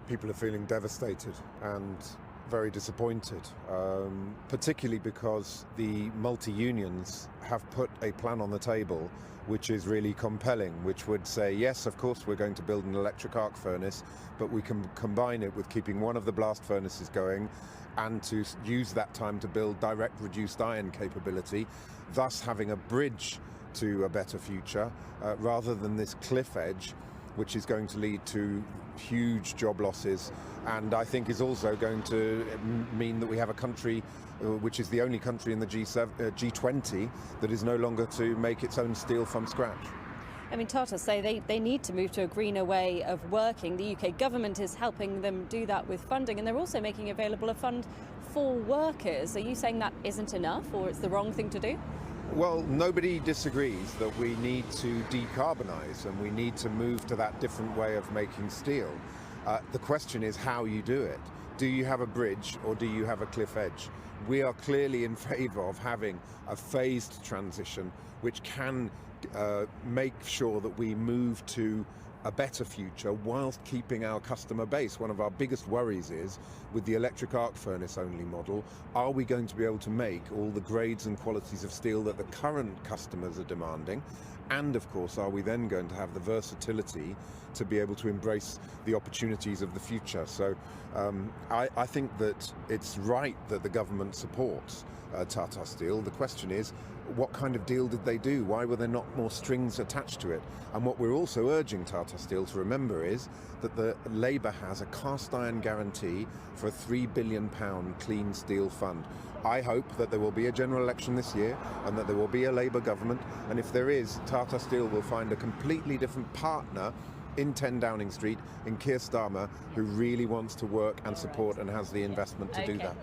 People are feeling devastated and very disappointed, particularly because the multi-unions have put a plan on the table which is really compelling, which would say, yes, of course we're going to build an electric arc furnace, but we can combine it with keeping one of the blast furnaces going and to use that time to build direct reduced iron capability, thus having a bridge to a better future, rather than this cliff edge, which is going to lead to huge job losses, and I think is also going to mean that we have a country which is the only country in the G20 that is no longer to make its own steel from scratch. I mean, Tata say they need to move to a greener way of working. The UK government is helping them do that with funding, and they're also making available a fund for workers. Are you saying that isn't enough, or it's the wrong thing to do? Well, nobody disagrees that we need to decarbonise and we need to move to that different way of making steel. The question is how you do it. Do you have a bridge or do you have a cliff edge? We are clearly in favour of having a phased transition which can make sure that we move to a better future whilst keeping our customer base. One of our biggest worries is, with the electric arc furnace only model, are we going to be able to make all the grades and qualities of steel that the current customers are demanding? And of course, are we then going to have the versatility to be able to embrace the opportunities of the future? So I think that it's right that the government supports Tata Steel. The question is, what kind of deal did they do? Why were there not more strings attached to it? And what we're also urging Tata Steel to remember is that the Labour has a cast iron guarantee for a £3 billion clean steel fund. I hope that there will be a general election this year and that there will be a Labour government, and if there is, Tata Steel will find a completely different partner in 10 Downing Street in Keir Starmer, who really wants to work and support and has the investment to do that.